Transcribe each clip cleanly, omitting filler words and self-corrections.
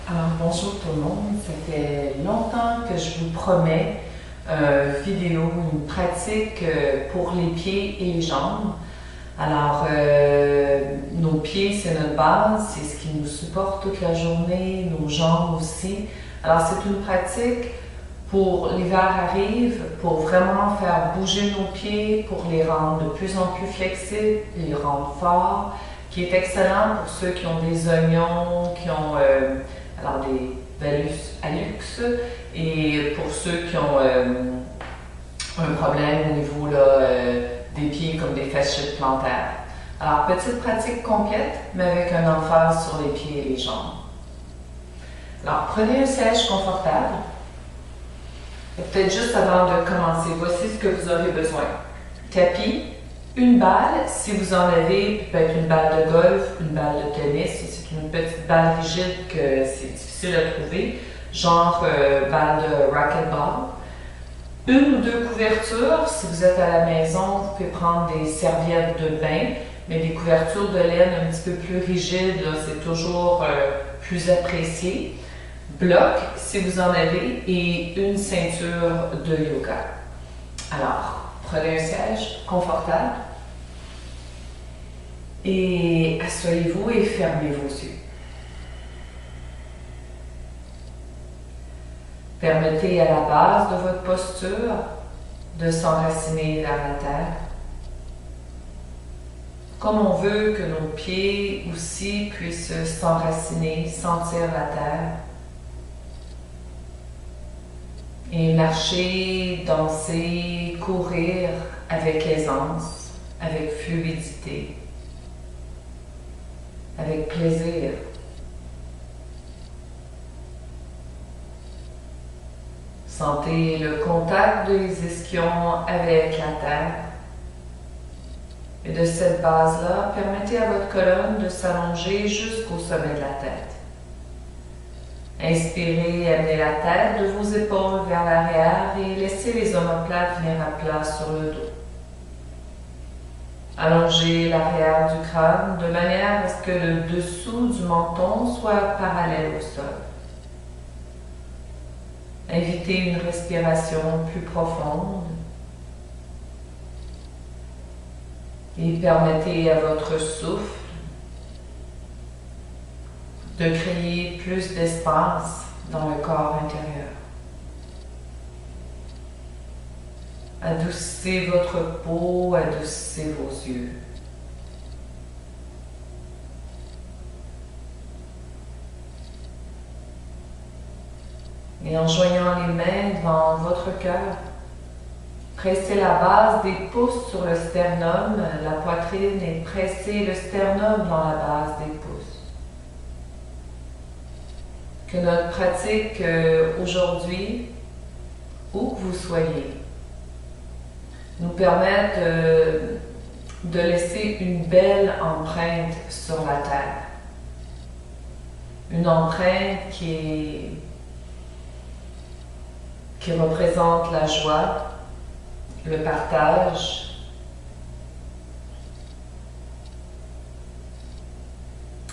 Alors bonjour tout le monde, ça fait longtemps que je vous promets une vidéo, une pratique pour les pieds et les jambes. Alors nos pieds c'est notre base, c'est ce qui nous supporte toute la journée, nos jambes aussi. Alors c'est une pratique pour l'hiver arrive, pour vraiment faire bouger nos pieds, pour les rendre de plus en plus flexibles, les rendre forts, qui est excellent pour ceux qui ont des oignons, qui ont alors des vellus hallux, et pour ceux qui ont un problème au niveau là, des pieds comme des fasciites plantaires. Alors petite pratique complète, mais avec un emphase sur les pieds et les jambes. Alors prenez un siège confortable. Peut-être juste avant de commencer, voici ce que vous aurez besoin. Tapis, une balle, si vous en avez, peut-être une balle de golf, une balle de tennis, c'est une petite balle rigide que c'est difficile à trouver, genre balle de racquetball. Une ou deux couvertures, si vous êtes à la maison, vous pouvez prendre des serviettes de bain, mais des couvertures de laine un petit peu plus rigides, c'est toujours plus apprécié. Bloc, si vous en avez, et une ceinture de yoga. Alors, prenez un siège confortable et asseyez-vous et fermez vos yeux. Permettez à la base de votre posture de s'enraciner vers la terre. Comme on veut que nos pieds aussi puissent s'enraciner, sentir la terre. Et marcher, danser, courir avec aisance, avec fluidité, avec plaisir. Sentez le contact des ischions avec la terre. Et de cette base-là, permettez à votre colonne de s'allonger jusqu'au sommet de la tête. Inspirez, amenez la tête de vos épaules vers l'arrière et laissez les omoplates venir à plat sur le dos. Allongez l'arrière du crâne de manière à ce que le dessous du menton soit parallèle au sol. Invitez une respiration plus profonde et permettez à votre souffle de créer plus d'espace dans le corps intérieur. Adoucissez votre peau, adoucissez vos yeux. Et en joignant les mains devant votre cœur, pressez la base des pouces sur le sternum, la poitrine, et pressez le sternum dans la base des pouces. Que notre pratique aujourd'hui, où que vous soyez, nous permette de laisser une belle empreinte sur la terre. Une empreinte qui représente la joie, le partage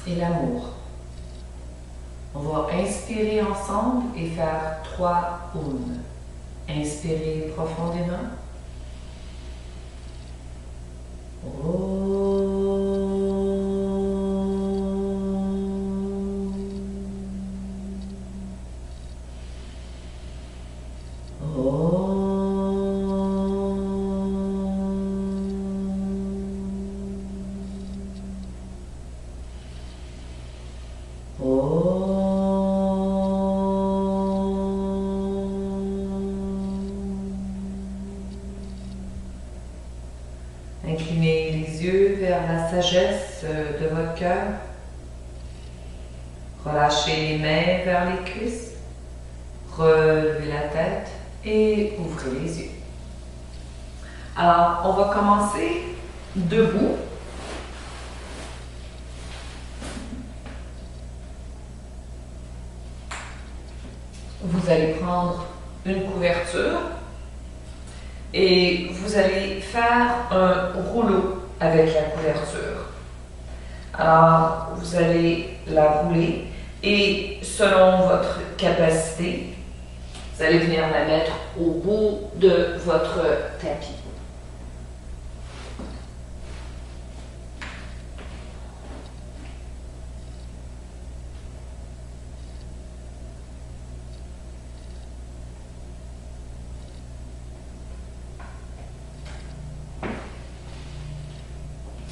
et l'amour. On va inspirer ensemble et faire 3 Om. Inspirez profondément. Inclinez les yeux vers la sagesse de votre cœur. Relâchez les mains vers les cuisses. Relevez la tête et ouvrez les yeux. Alors, on va commencer debout. Vous allez prendre une couverture et vous allez faire un rouleau avec la couverture. Alors, vous allez la rouler Et selon votre capacité, vous allez venir la mettre au bout de votre tapis.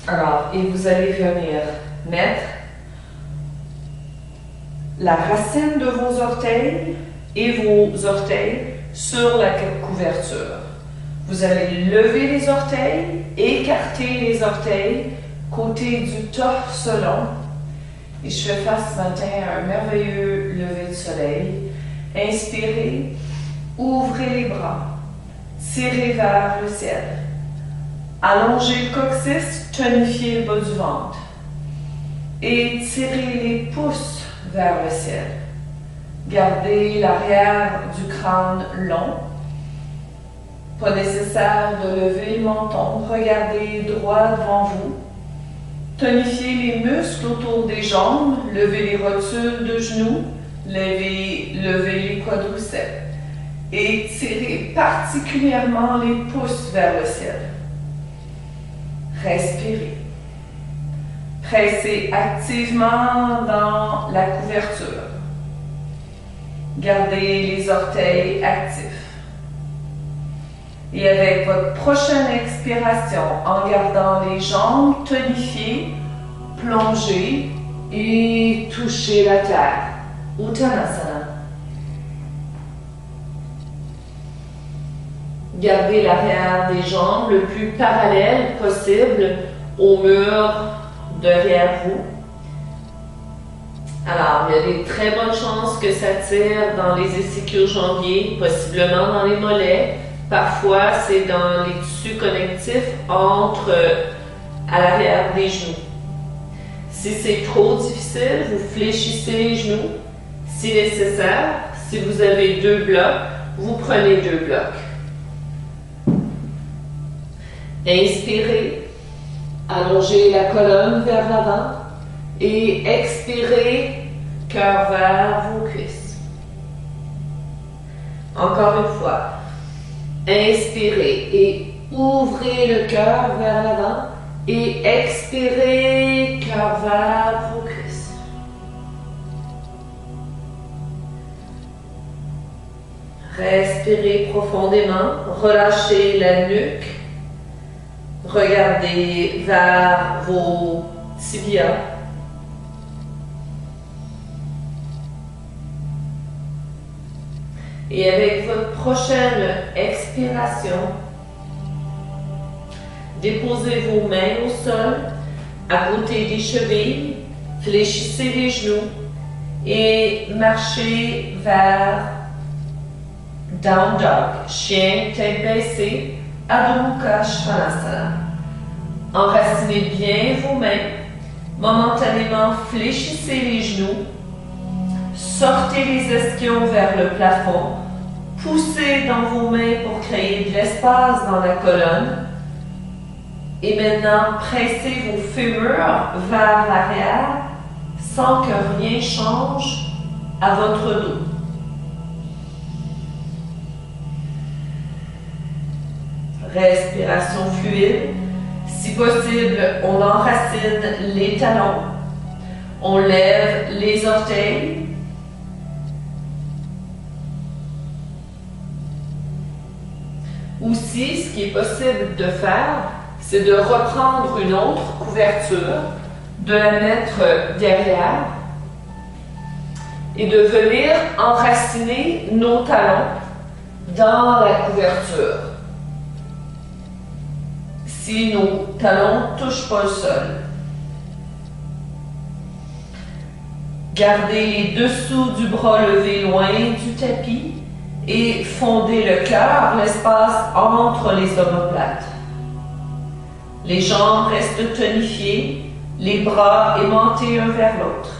Alors, et vous allez venir mettre la racine de vos orteils et vos orteils sur la couverture. Vous allez lever les orteils, écarter les orteils, côté du torse long. Et je fais face ce matin à un merveilleux lever de soleil. Inspirez, ouvrez les bras, tirez vers le ciel. Allongez le coccyx, tonifiez le bas du ventre. Et tirez les pouces vers le ciel. Gardez l'arrière du crâne long. Pas nécessaire de lever le menton. Regardez droit devant vous. Tonifiez les muscles autour des jambes. Levez les rotules de genoux. Levez les quadriceps. Et tirez particulièrement les pouces vers le ciel. Respirez. Pressez activement dans la couverture. Gardez les orteils actifs. Et avec votre prochaine expiration, en gardant les jambes tonifiées, plongez et touchez la terre. Uttanasana. Gardez l'arrière des jambes le plus parallèle possible au mur derrière vous. Alors, il y a des très bonnes chances que ça tire dans les ischio-jambiers, possiblement dans les mollets. Parfois, c'est dans les tissus connectifs à l'arrière des genoux. Si c'est trop difficile, vous fléchissez les genoux. Si nécessaire, si vous avez 2 blocs, vous prenez 2 blocs. Inspirez, allongez la colonne vers l'avant et expirez, cœur vers vos cuisses. Encore une fois, inspirez et ouvrez le cœur vers l'avant et expirez, cœur vers vos cuisses. Respirez profondément, relâchez la nuque. Regardez vers vos tibias. Et avec votre prochaine expiration, déposez vos mains au sol, à côté des chevilles, fléchissez les genoux et marchez vers Down Dog, chien tête baissée, Adho Mukha Svanasana. Enracinez bien vos mains, momentanément fléchissez les genoux, sortez les ischions vers le plafond, poussez dans vos mains pour créer de l'espace dans la colonne. Et maintenant, pressez vos fémurs vers l'arrière sans que rien change à votre dos. Respiration fluide. Si possible, on enracine les talons. On lève les orteils. Aussi, ce qui est possible de faire, c'est de reprendre une autre couverture, de la mettre derrière et de venir enraciner nos talons dans la couverture. Si nos talons ne touchent pas le sol. Gardez les dessous du bras levés loin du tapis et fondez le cœur, l'espace entre les omoplates. Les jambes restent tonifiées, les bras aimantés un vers l'autre.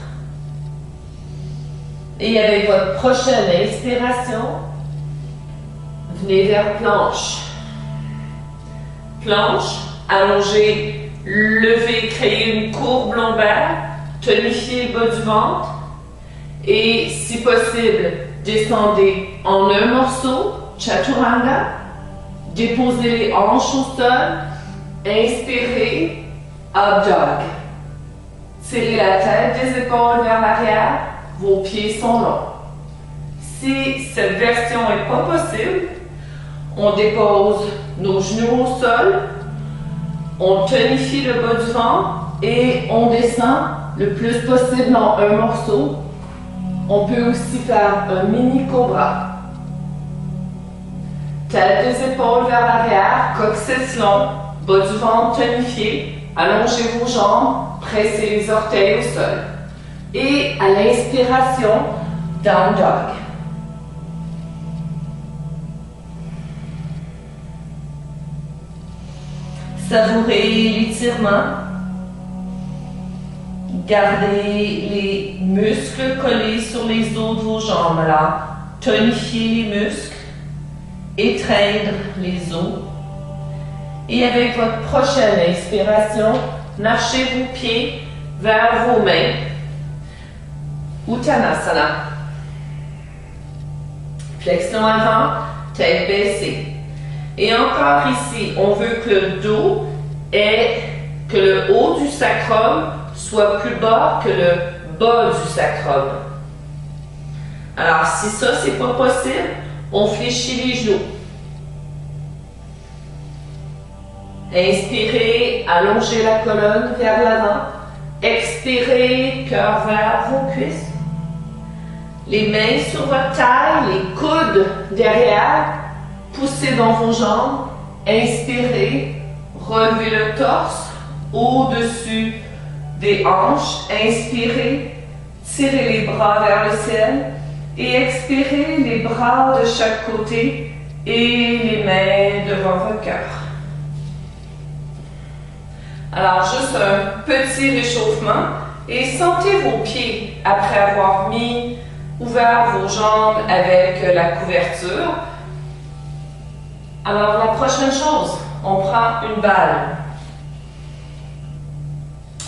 Et avec votre prochaine inspiration, venez vers planche. Planche, allongez, levez, créez une courbe lombaire, tonifiez le bas du ventre Et si possible, descendez en un morceau, Chaturanga. Déposez les hanches au sol. Inspirez, Up Dog. Tirez la tête des épaules vers l'arrière. Vos pieds sont longs. Si cette version n'est pas possible, on dépose nos genoux au sol, on tonifie le bas du ventre et on descend le plus possible en un morceau. On peut aussi faire un mini cobra. Tête des épaules vers l'arrière, coccyx long, bas du ventre tonifié. Allongez vos jambes, pressez les orteils au sol. Et à l'inspiration, Down Dog. Savourez l'étirement. Gardez les muscles collés sur les os de vos jambes. Alors, tonifiez les muscles, étreindre les os. Et avec votre prochaine inspiration, marchez vos pieds vers vos mains. Uttanasana. Flexion avant, tête baissée. Et encore ici, on veut que le dos que le haut du sacrum soit plus bas que le bas du sacrum. Alors, si ça, c'est pas possible, on fléchit les genoux. Inspirez, allongez la colonne vers l'avant. Expirez, cœur vers vos cuisses. Les mains sur votre taille, les coudes derrière. Poussez dans vos jambes. Inspirez, relevez le torse au-dessus des hanches. Inspirez, tirez les bras vers le ciel. Et expirez les bras de chaque côté et les mains devant votre cœur. Alors, juste un petit réchauffement et sentez vos pieds après avoir ouvert vos jambes avec la couverture. Alors, la prochaine chose, on prend une balle.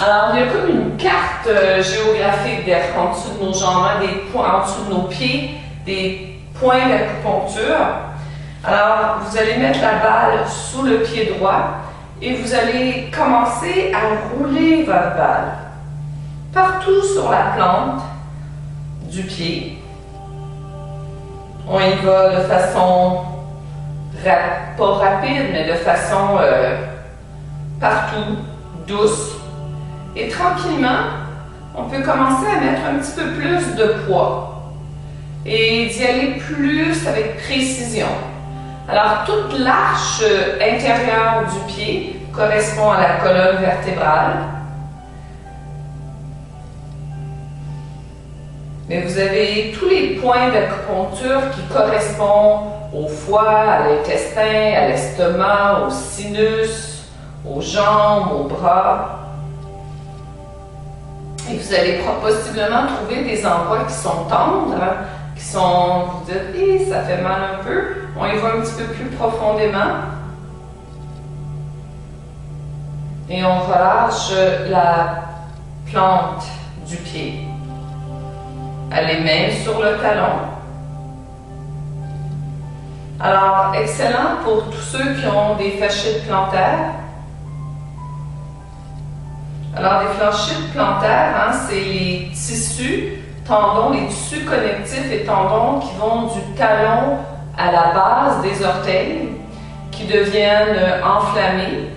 Alors, il y a comme une carte géographique d'être en dessous de nos jambes, des points en dessous de nos pieds, des points d'acupuncture. Alors, vous allez mettre la balle sous le pied droit. Et vous allez commencer à rouler votre balle partout sur la plante du pied. On y va de façon, pas rapide, mais de façon partout, douce. Et tranquillement, on peut commencer à mettre un petit peu plus de poids et d'y aller plus avec précision. Alors, toute l'arche intérieure du pied correspond à la colonne vertébrale. Mais vous avez tous les points d'acupuncture qui correspondent au foie, à l'intestin, à l'estomac, au sinus, aux jambes, aux bras. Et vous allez possiblement trouver des endroits qui sont tendres, qui sont, vous dites, hey, ça fait mal un peu. On y va un petit peu plus profondément. Et on relâche la plante du pied. Les mains sur le talon. Alors, excellent pour tous ceux qui ont des fasciites plantaires. Alors, les fasciites plantaires, c'est les tissus, tendons, les tissus connectifs et tendons qui vont du talon à la base des orteils, qui deviennent enflammés.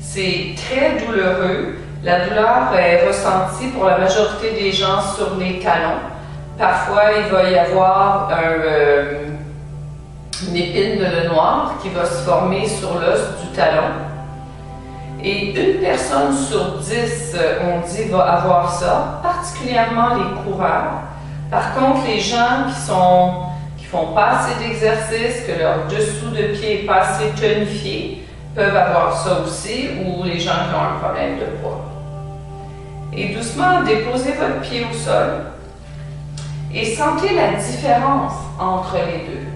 C'est très douloureux. La douleur est ressentie pour la majorité des gens sur les talons. Parfois, il va y avoir une épine de nœud noir qui va se former sur l'os du talon. Et une personne sur 10, on dit, va avoir ça, particulièrement les coureurs. Par contre, les gens qui font pas assez d'exercice, que leur dessous de pied n'est pas assez tonifié, peuvent avoir ça aussi, ou les gens qui ont un problème de poids. Et doucement, déposez votre pied au sol et sentez la différence entre les deux.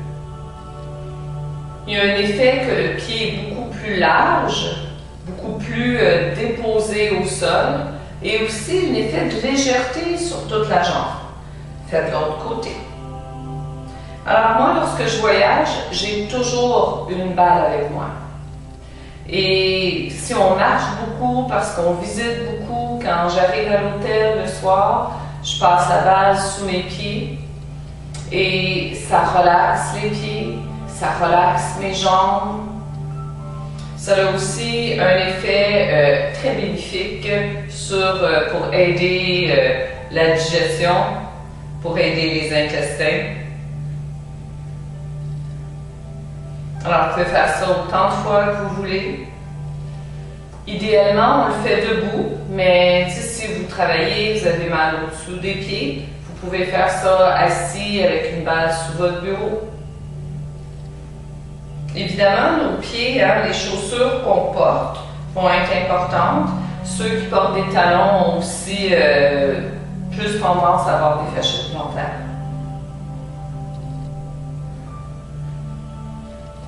Il y a un effet que le pied est beaucoup plus large, beaucoup plus déposé au sol, et aussi un effet de légèreté sur toute la jambe. Faites l'autre côté. Alors moi, lorsque je voyage, j'ai toujours une balle avec moi. Et si on marche beaucoup, parce qu'on visite beaucoup, quand j'arrive à l'hôtel le soir, je passe la balle sous mes pieds et ça relaxe les pieds, ça relaxe mes jambes. Ça a aussi un effet très bénéfique pour aider la digestion, pour aider les intestins. Alors, vous pouvez faire ça autant de fois que vous voulez. Idéalement, on le fait debout, mais si vous travaillez, vous avez mal au-dessous des pieds, vous pouvez faire ça assis avec une balle sous votre bureau. Évidemment, nos pieds, les chaussures qu'on porte vont être importantes. Ceux qui portent des talons ont aussi plus tendance à avoir des fasciites plantaires.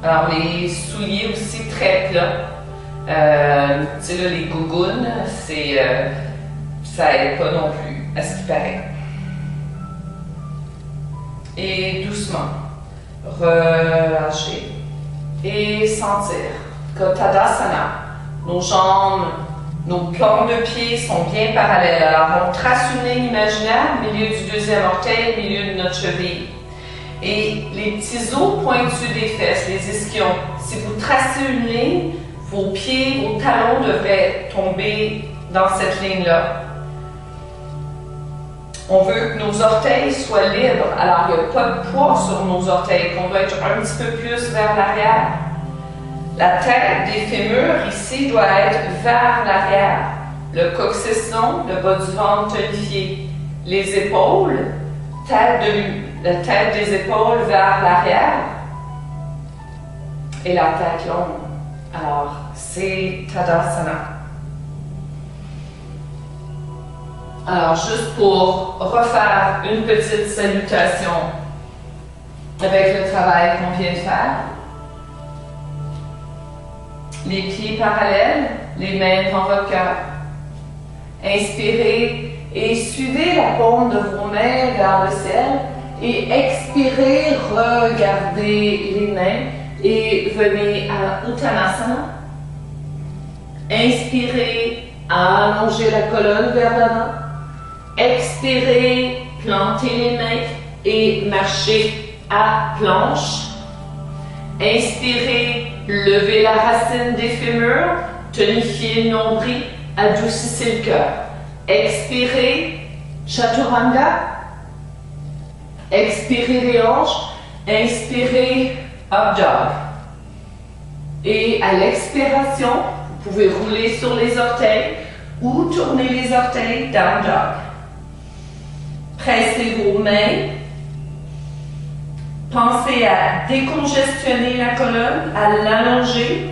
Alors, les souliers aussi très plats. Tu sais, là, les gougounes, ça aide pas non plus, à ce qui paraît. Et doucement, relâcher et sentir que Tadasana, nos jambes, nos plantes de pieds sont bien parallèles. Alors, on trace une ligne imaginaire au milieu du deuxième orteil, au milieu de notre cheville. Et les petits os pointus des fesses, les ischions, si vous tracez une ligne, vos pieds, vos talons devraient tomber dans cette ligne-là. On veut que nos orteils soient libres, alors il n'y a pas de poids sur nos orteils, qu'on doit être un petit peu plus vers l'arrière. La tête des fémurs ici doit être vers l'arrière. Le coccyx long, le bas du ventre tonifié. Les épaules, la tête des épaules vers l'arrière et la tête longue. Alors, c'est Tadasana. Alors, juste pour refaire une petite salutation avec le travail qu'on vient de faire. Les pieds parallèles, les mains devant votre cœur. Inspirez et suivez la paume de vos mains vers le ciel. Et expirez, regardez les mains et venez à Uttanasana. Inspirez, allongez la colonne vers l'avant. Expirez, plantez les mains et marchez à planche. Inspirez, levez la racine des fémurs, tonifiez le nombril, adoucissez le cœur. Expirez, Chaturanga. Expirez les hanches, inspirez, up dog. Et à l'expiration, vous pouvez rouler sur les orteils ou tourner les orteils, down dog. Pressez vos mains. Pensez à décongestionner la colonne, à l'allonger.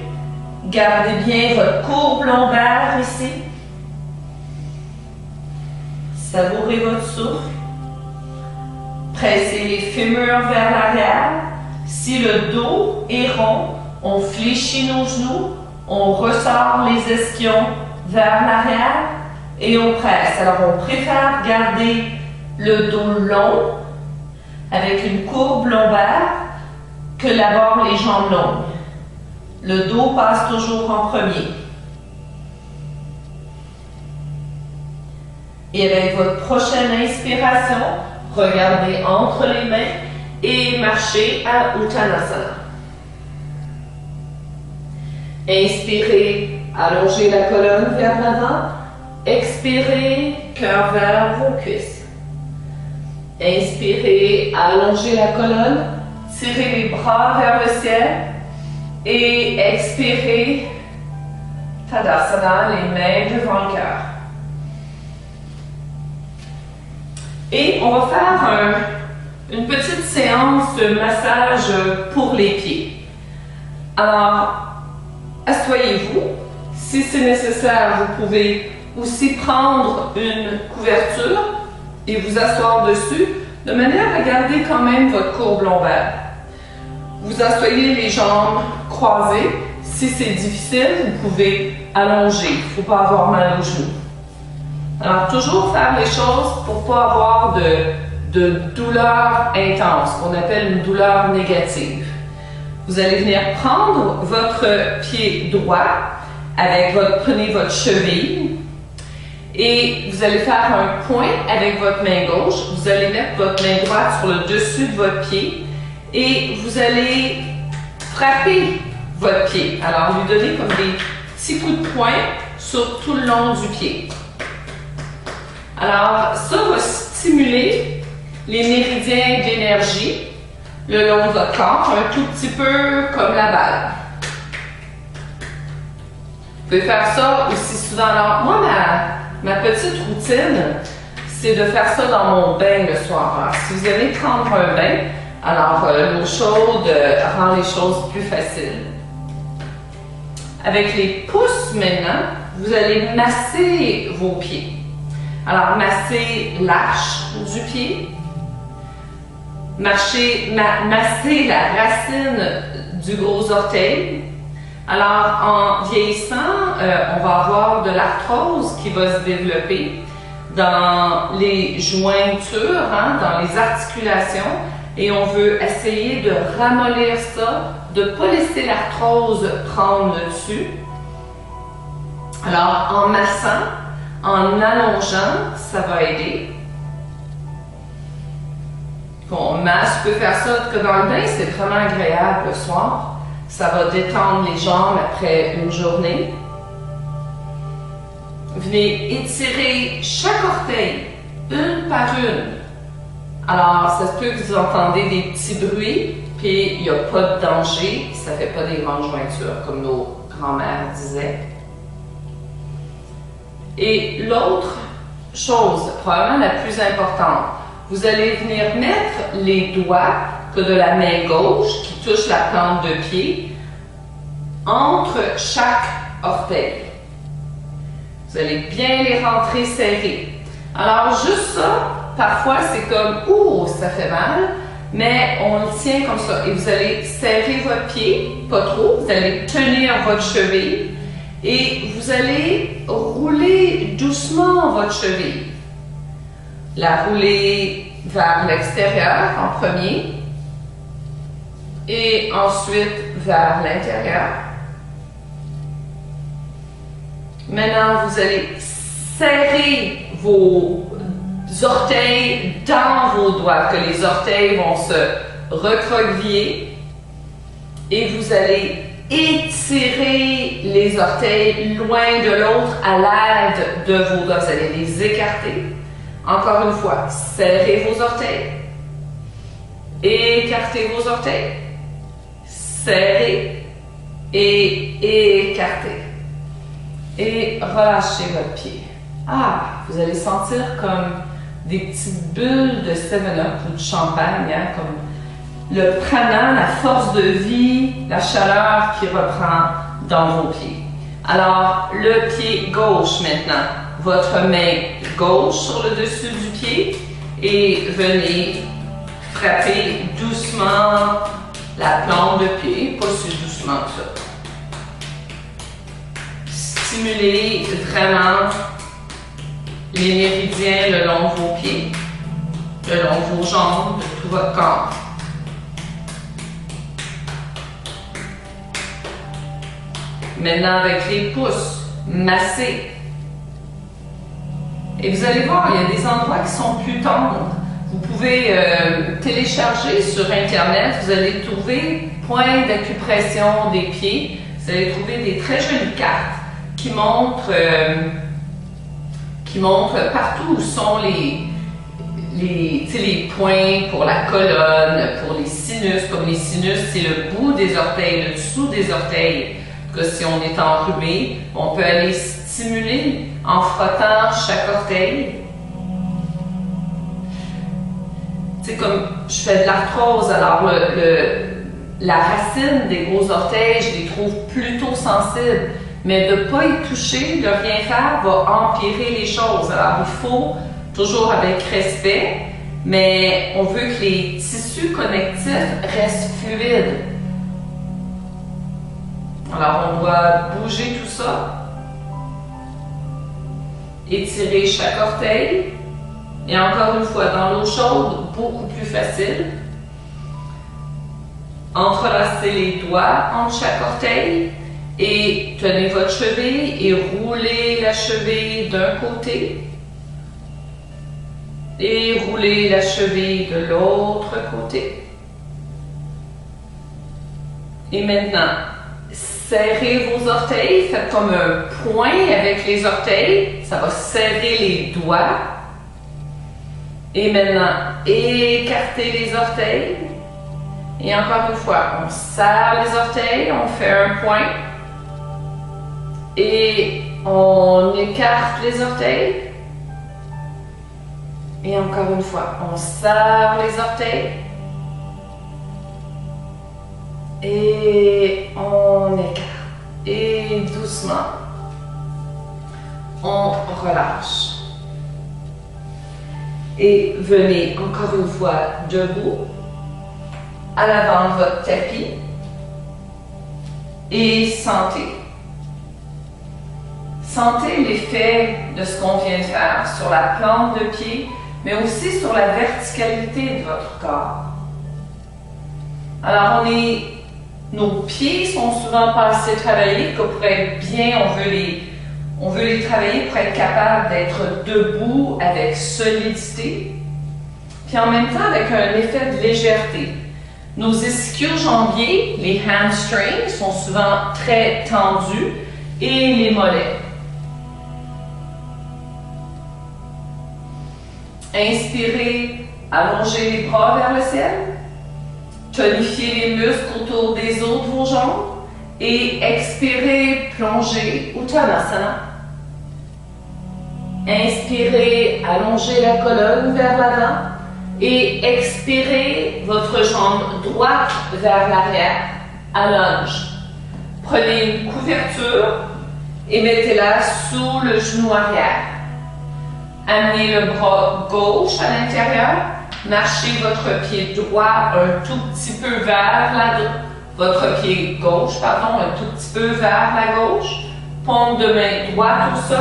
Gardez bien votre courbe lombaire ici. Savourez votre souffle. Pressez les fémurs vers l'arrière. Si le dos est rond, on fléchit nos genoux, on ressort les ischions vers l'arrière et on presse. Alors on préfère garder le dos long avec une courbe lombaire que d'avoir les jambes longues. Le dos passe toujours en premier. Et avec votre prochaine inspiration, regardez entre les mains et marchez à Uttanasana. Inspirez, allongez la colonne vers l'avant. Expirez, cœur vers vos cuisses. Inspirez, allongez la colonne, tirez les bras vers le ciel et expirez, Tadasana, les mains devant le cœur. Et on va faire une petite séance de massage pour les pieds. Alors, asseyez-vous. Si c'est nécessaire, vous pouvez aussi prendre une couverture et vous asseoir dessus, de manière à garder quand même votre courbe lombaire. Vous asseyez les jambes croisées. Si c'est difficile, vous pouvez allonger. Il ne faut pas avoir mal aux genoux. Alors, toujours faire les choses pour ne pas avoir de douleur intense, qu'on appelle une douleur négative. Vous allez venir prendre votre pied droit, prenez votre cheville, et vous allez faire un point avec votre main gauche. Vous allez mettre votre main droite sur le dessus de votre pied et vous allez frapper votre pied. Alors, lui donner comme des petits coups de poing sur tout le long du pied. Alors, ça va stimuler les méridiens d'énergie le long de votre corps, un tout petit peu comme la balle. Vous pouvez faire ça aussi souvent. Alors, moi, ma petite routine, c'est de faire ça dans mon bain le soir. Alors, si vous aimez prendre un bain, alors l'eau chaude rend les choses plus faciles. Avec les pouces maintenant, vous allez masser vos pieds. Alors, masser l'arche du pied, masser la racine du gros orteil. Alors, en vieillissant, on va avoir de l'arthrose qui va se développer dans les jointures, dans les articulations, et on veut essayer de ramollir ça, de ne pas laisser l'arthrose prendre le dessus. Alors, en massant, en allongeant, ça va aider. On masse, vous pouvez faire ça que dans le bain, c'est vraiment agréable le soir. Ça va détendre les jambes après une journée. Venez étirer chaque orteil, une par une. Alors, ça se peut que vous entendez des petits bruits, puis il n'y a pas de danger, ça ne fait pas des grandes jointures, comme nos grands-mères disaient. Et l'autre chose, probablement la plus importante, vous allez venir mettre les doigts de la main gauche qui touche la plante de pied entre chaque orteil. Vous allez bien les rentrer serrés. Alors juste ça, parfois c'est comme « Ouh, ça fait mal », mais on le tient comme ça. Et vous allez serrer votre pied, pas trop, vous allez tenir votre cheville et vous allez rouler doucement votre cheville. La rouler vers l'extérieur en premier et ensuite vers l'intérieur. Maintenant, vous allez serrer vos orteils dans vos doigts, que les orteils vont se recroqueviller et vous allez étirer les orteils loin de l'autre à l'aide de vos doigts. Vous allez les écarter. Encore une fois, serrez vos orteils. Écartez vos orteils. Serrez et écartez. Et relâchez votre pied. Ah, vous allez sentir comme des petites bulles de 7-Up ou de champagne, comme le prana, la force de vie, la chaleur qui reprend dans vos pieds. Alors, le pied gauche maintenant. Votre main gauche sur le dessus du pied et venez frapper doucement la plante de pied, pas si doucement que ça. Stimulez vraiment les méridiens le long de vos pieds, le long de vos jambes, de tout votre corps. Maintenant, avec les pouces, massez. Et vous allez voir, il y a des endroits qui sont plus tendres. Vous pouvez télécharger sur Internet, vous allez trouver point d'acupression des pieds. Vous allez trouver des très jolies cartes qui montrent partout où sont les points pour la colonne, pour les sinus. Comme les sinus, c'est le bout des orteils, le dessous des orteils. Que si on est enrhumé, on peut aller stimuler en frottant chaque orteil. C'est comme je fais de l'arthrose, alors la racine des gros orteils, je les trouve plutôt sensibles. Mais de ne pas y toucher, de rien faire, va empirer les choses. Alors il faut, toujours avec respect, mais on veut que les tissus connectifs restent fluides. Alors on doit bouger tout ça. Étirez chaque orteil. Et encore une fois, dans l'eau chaude, beaucoup plus facile. Entrelacez les doigts entre chaque orteil et tenez votre cheville et roulez la cheville d'un côté et roulez la cheville de l'autre côté. Et maintenant, serrez vos orteils, faites comme un point avec les orteils, ça va serrer les doigts. Et maintenant, écartez les orteils. Et encore une fois, on serre les orteils, on fait un point. Et on écarte les orteils. Et encore une fois, on serre les orteils. Et on écarte. Et doucement, on relâche. Et venez encore une fois debout, à l'avant de votre tapis. Et sentez. Sentez l'effet de ce qu'on vient de faire sur la plante de pied, mais aussi sur la verticalité de votre corps. Alors, nos pieds sont souvent pas assez travaillés, que pour être bien, on veut les travailler pour être capable d'être debout avec solidité, puis en même temps avec un effet de légèreté. Nos ischio-jambiers, les hamstrings, sont souvent très tendus et les mollets. Inspirez, allongez les bras vers le ciel. Tonifiez les muscles autour des os de vos jambes. Et expirez, plongez Uttanasana. Inspirez, allongez la colonne vers l'avant. Et expirez votre jambe droite vers l'arrière, à lunge. Prenez une couverture et mettez-la sous le genou arrière. Amenez le bras gauche à l'intérieur. Marchez votre pied droit un tout petit peu vers votre pied gauche, un tout petit peu vers la gauche. Paume de main droite au sol.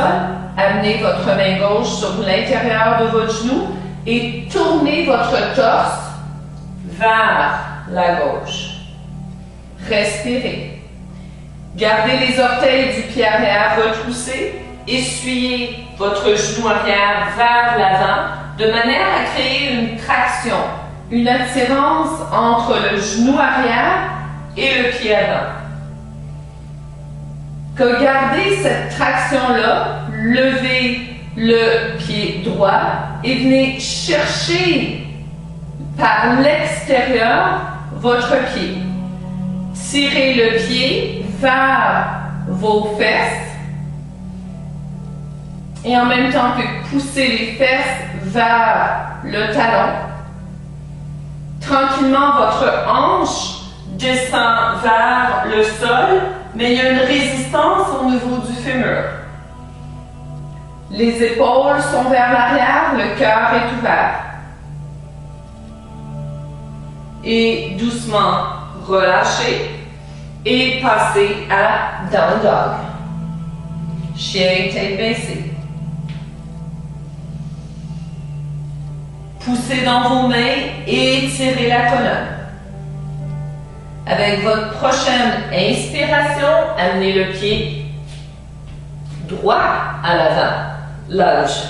Amenez votre main gauche sur l'intérieur de votre genou et tournez votre torse vers la gauche. Respirez. Gardez les orteils du pied arrière retroussés. Essuyez votre genou arrière vers l'avant de manière à créer une traction, une attirance entre le genou arrière et le pied avant. Gardez cette traction-là, levez le pied droit et venez chercher par l'extérieur votre pied. Tirez le pied vers vos fesses et en même temps que poussez les fesses vers le talon. Tranquillement, votre hanche descend vers le sol, mais il y a une résistance au niveau du fémur. Les épaules sont vers l'arrière, le cœur est ouvert. Et doucement, relâchez et passez à Down Dog. Chien tête baissée. Poussez dans vos mains et étirez la colonne. Avec votre prochaine inspiration, amenez le pied droit à l'avant, lunge.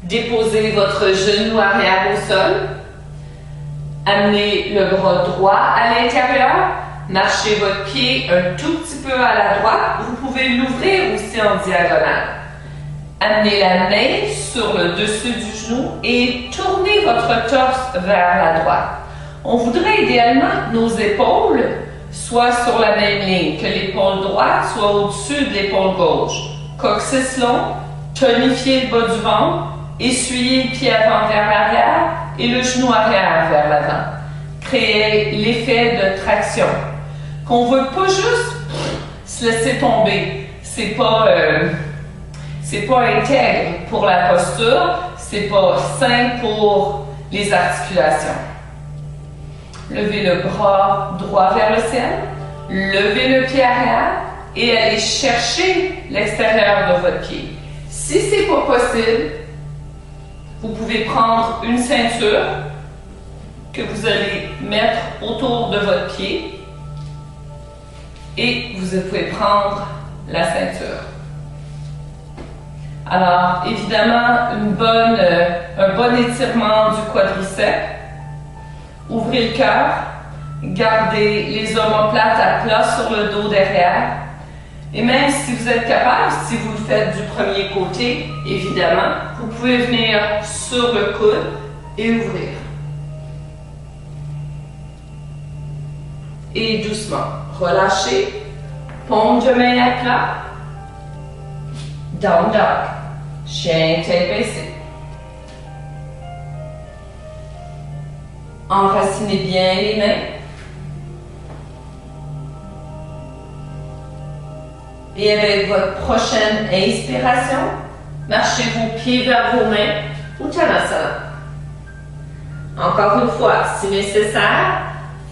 Déposez votre genou arrière au sol. Amenez le bras droit à l'intérieur. Marchez votre pied un tout petit peu à la droite. Vous pouvez l'ouvrir aussi en diagonale. Amenez la main sur le dessus du genou et tournez votre torse vers la droite. On voudrait idéalement que nos épaules soient sur la même ligne, que l'épaule droite soit au-dessus de l'épaule gauche. Coccyx long, tonifiez le bas du ventre, essuyez le pied avant vers l'arrière et le genou arrière vers l'avant. Créez l'effet de traction. Qu'on ne veut pas juste se laisser tomber. C'est pas intègre pour la posture, c'est pas sain pour les articulations. Levez le bras droit vers le ciel, levez le pied arrière et allez chercher l'extérieur de votre pied. Si ce n'est pas possible, vous pouvez prendre une ceinture que vous allez mettre autour de votre pied et vous pouvez prendre la ceinture. Alors, évidemment, un bon étirement du quadriceps. Ouvrez le cœur, gardez les omoplates à plat sur le dos derrière. Et même si vous êtes capable, si vous le faites du premier côté, évidemment, vous pouvez venir sur le coude et ouvrir. Et doucement, relâchez, paume de main à plat, down dog, chien tête baissée. Enracinez bien les mains. Et avec votre prochaine inspiration, marchez vos pieds vers vos mains, Uttanasana. Encore une fois, si nécessaire,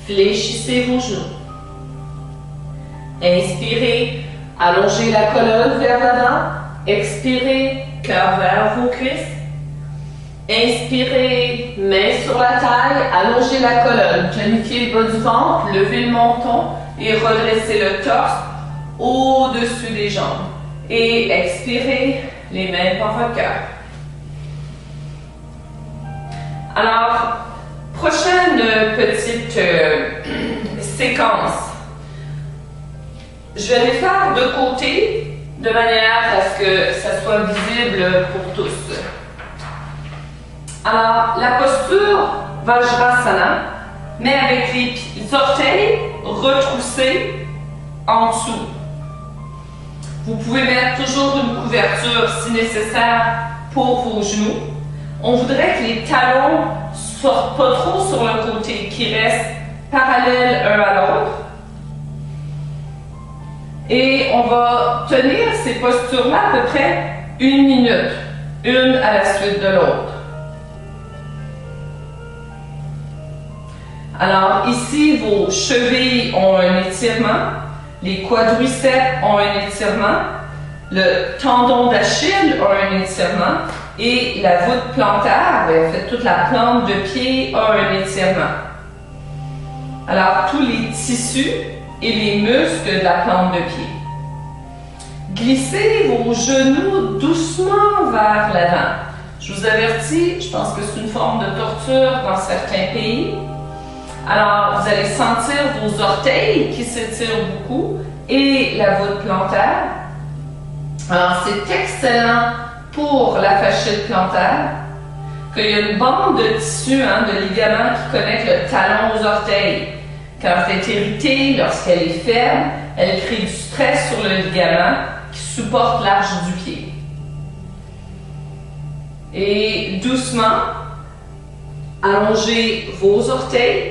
fléchissez vos genoux. Inspirez, allongez la colonne vers l'avant. Expirez, cœur vers vos cuisses. Inspirez, main sur la taille, allongez la colonne. Planifiez le bas du ventre, levez le menton et redressez le torse au-dessus des jambes. Et expirez, les mains par votre cœur. Alors, prochaine petite séquence. Je vais les faire de côté, de manière à ce que ça soit visible pour tous. Alors, la posture Vajrasana, mais avec les orteils retroussés en dessous. Vous pouvez mettre toujours une couverture si nécessaire pour vos genoux. On voudrait que les talons ne sortent pas trop sur le côté, qu'ils restent parallèles un à l'autre. Et on va tenir ces postures-là à peu près 1 minute, une à la suite de l'autre. Alors ici, vos chevilles ont un étirement, les quadriceps ont un étirement, le tendon d'Achille a un étirement et la voûte plantaire, en fait toute la plante de pied a un étirement. Alors tous les tissus et les muscles de la plante de pied. Glissez vos genoux doucement vers l'avant. Je vous avertis, je pense que c'est une forme de torture dans certains pays. Alors, vous allez sentir vos orteils qui s'étirent beaucoup et la voûte plantaire. Alors, c'est excellent pour la fasciite plantaire qu'il y a une bande de tissu, de ligament qui connecte le talon aux orteils. Quand elle est irritée, lorsqu'elle est ferme, elle crée du stress sur le ligament qui supporte l'arche du pied. Et doucement, allongez vos orteils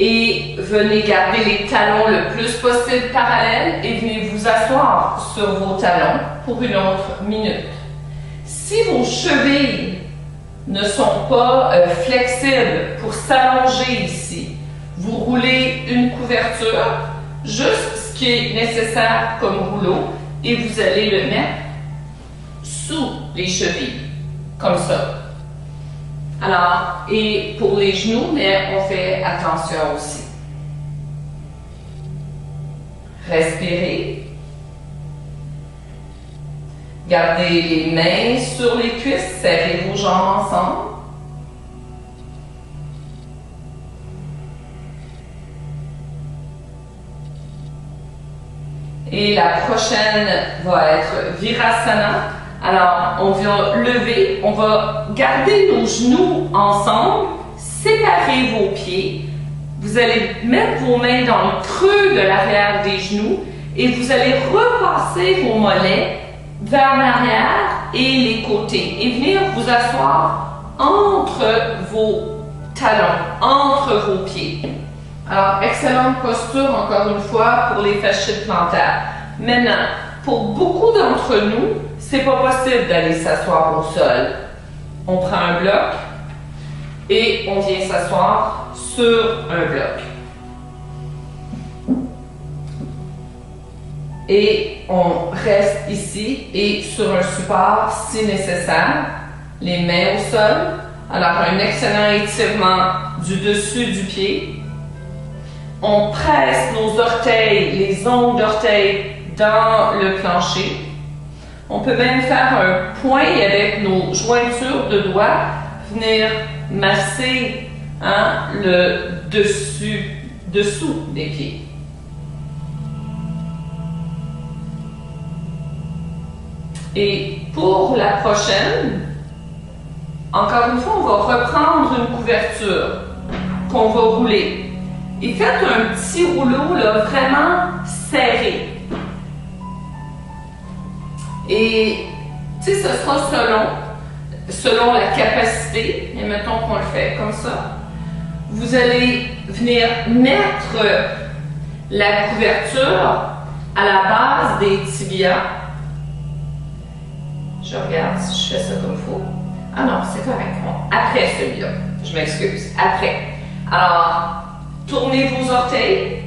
et venez garder les talons le plus possible parallèles et venez vous asseoir sur vos talons pour une autre minute. Si vos chevilles ne sont pas flexibles pour s'allonger ici, vous roulez une couverture, juste ce qui est nécessaire comme rouleau, et vous allez le mettre sous les chevilles, comme ça. Alors, et pour les genoux, mais on fait attention aussi. Respirez. Gardez les mains sur les cuisses, serrez vos jambes ensemble. Et la prochaine va être Virasana. Alors, on va lever, on va garder nos genoux ensemble, séparer vos pieds. Vous allez mettre vos mains dans le creux de l'arrière des genoux et vous allez repasser vos mollets vers l'arrière et les côtés et venir vous asseoir entre vos talons, entre vos pieds. Alors, excellente posture, encore une fois, pour les fasciites plantaires. Maintenant, pour beaucoup d'entre nous, c'est pas possible d'aller s'asseoir au sol. On prend un bloc et on vient s'asseoir sur un bloc. Et on reste ici et sur un support si nécessaire, les mains au sol. Alors un excellent étirement du dessus du pied. On presse nos orteils, les ongles d'orteil dans le plancher. On peut même faire un point avec nos jointures de doigts, venir masser le dessous des pieds. Et pour la prochaine, encore une fois, on va reprendre une couverture qu'on va rouler. Et faites un petit rouleau là, vraiment serré. Et tu sais, ce sera selon la capacité. Et mettons qu'on le fait comme ça. Vous allez venir mettre la couverture à la base des tibias. Je regarde si je fais ça comme il faut. Ah non, c'est correct. Bon, après celui-là. Je m'excuse. Après. Alors, tournez vos orteils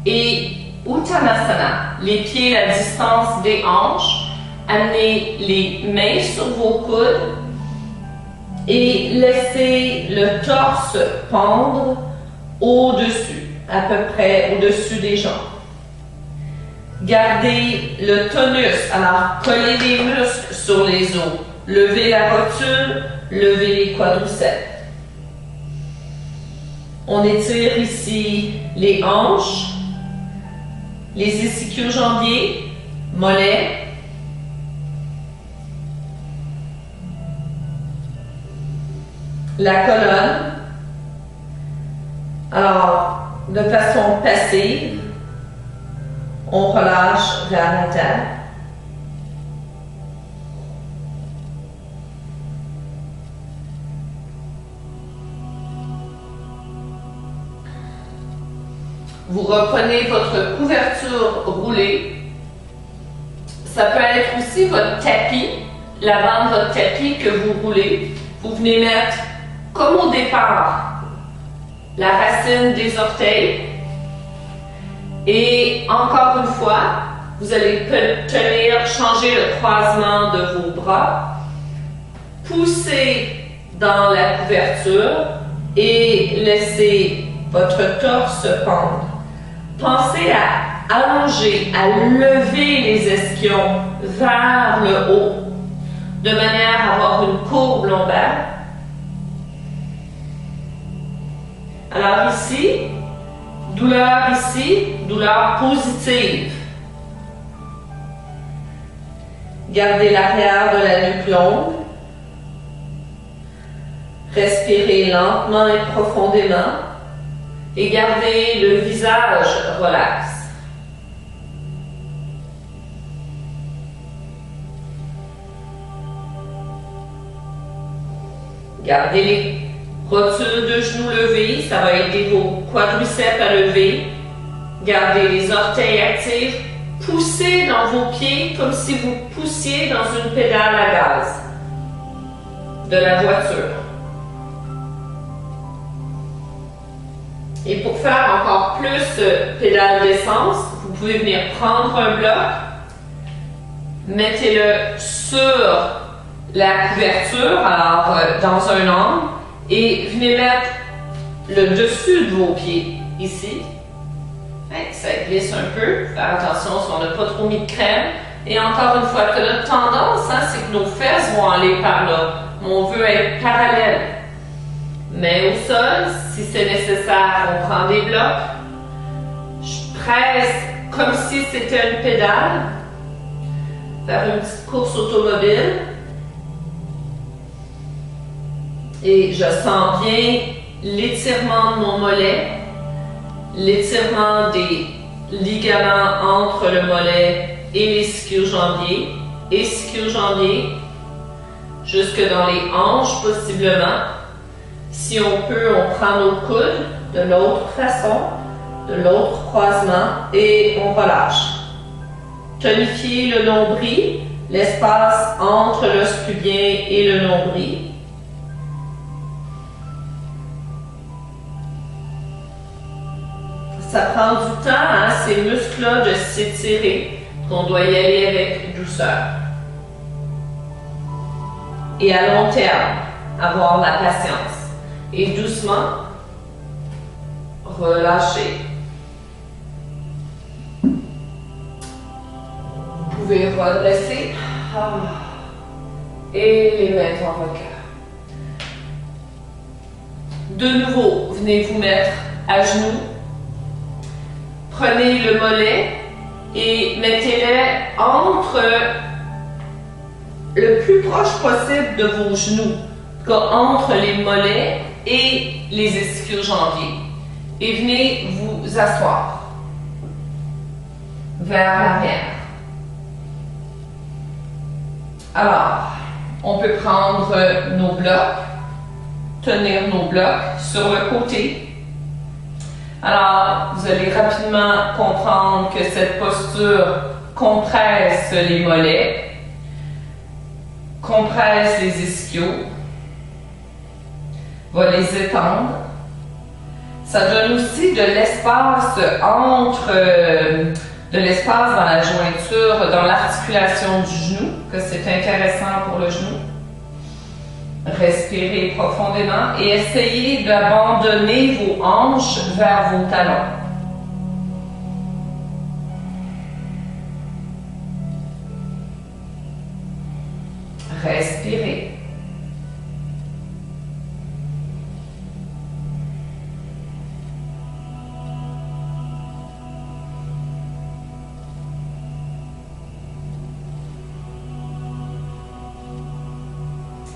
et Uttanasana, les pieds à distance des hanches. Amenez les mains sur vos coudes et laissez le torse pendre au-dessus, à peu près au-dessus des jambes. Gardez le tonus, alors collez les muscles sur les os. Levez la rotule, levez les quadriceps. On étire ici les hanches, les ischio-jambiers, mollets. La colonne. Alors, de façon passive, on relâche vers la terre. Vous reprenez votre couverture roulée. Ça peut être aussi votre tapis, l'avant de votre tapis que vous roulez. Vous venez mettre, comme au départ, la racine des orteils. Et encore une fois, vous allez tenir, changer le croisement de vos bras, pousser dans la couverture et laisser votre torse pendre. Pensez à allonger, à lever les ischions vers le haut, de manière à avoir une courbe lombaire. Alors ici, douleur positive. Gardez l'arrière de la nuque longue. Respirez lentement et profondément. Et gardez le visage relax. Gardez les rotules de genoux levés, ça va aider vos quadriceps à lever. Gardez les orteils actifs. Poussez dans vos pieds comme si vous poussiez dans une pédale à gaz de la voiture. Et pour faire encore plus pédale d'essence, vous pouvez venir prendre un bloc, mettez-le sur la couverture, alors dans un angle, et venez mettre le dessus de vos pieds, ici. Ça glisse un peu, faire attention si on n'a pas trop mis de crème. Et encore une fois, que notre tendance, c'est que nos fesses vont aller par là. On veut être parallèle. Mais au sol, si c'est nécessaire, on prend des blocs. Je presse comme si c'était une pédale. Faire une petite course automobile. Et je sens bien l'étirement de mon mollet, l'étirement des ligaments entre le mollet et les ischio-jambiers, jusque dans les hanches possiblement. Si on peut, on prend nos coudes de l'autre façon, de l'autre croisement et on relâche. Tonifiez le nombril, l'espace entre l'os pubien et le nombril. Ça prend du temps, ces muscles-là, de s'étirer. qu'on doit y aller avec douceur. Et à long terme, avoir la patience. Et doucement, relâcher. Vous pouvez redresser. Et les mettre en votre cœur. De nouveau, venez vous mettre à genoux. Prenez le mollet et mettez-le entre le plus proche possible de vos genoux, entre les mollets et les ischio-jambiers. Et venez vous asseoir vers l'arrière. Alors, on peut prendre nos blocs, tenir nos blocs sur le côté. Alors, vous allez rapidement comprendre que cette posture compresse les mollets, compresse les ischios, va les étendre. Ça donne aussi de l'espace de l'espace dans la jointure, dans l'articulation du genou, que c'est intéressant pour le genou. Respirez profondément et essayez d'abandonner vos hanches vers vos talons. Respirez.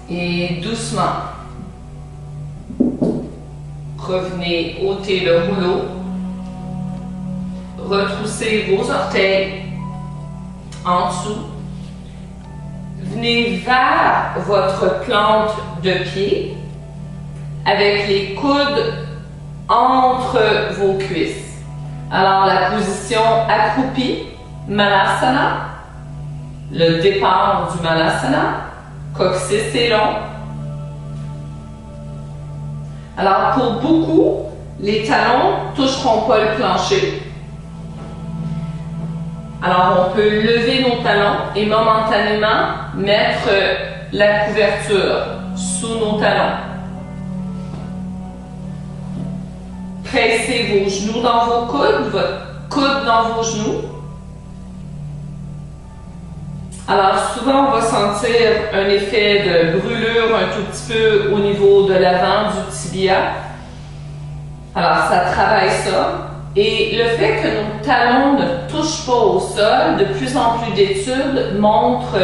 Et doucement, revenez ôter le rouleau, retroussez vos orteils en dessous, venez vers votre plante de pied avec les coudes entre vos cuisses. Alors la position accroupie, Malasana, le départ du Malasana. Coccyx est long. Alors, pour beaucoup, les talons ne toucheront pas le plancher. Alors, on peut lever nos talons et momentanément mettre la couverture sous nos talons. Pressez vos genoux dans vos coudes, votre coude dans vos genoux. Alors, souvent, on va sentir un effet de brûlure un tout petit peu au niveau de l'avant du tibia. Alors, ça travaille ça. Et le fait que nos talons ne touchent pas au sol, de plus en plus d'études montrent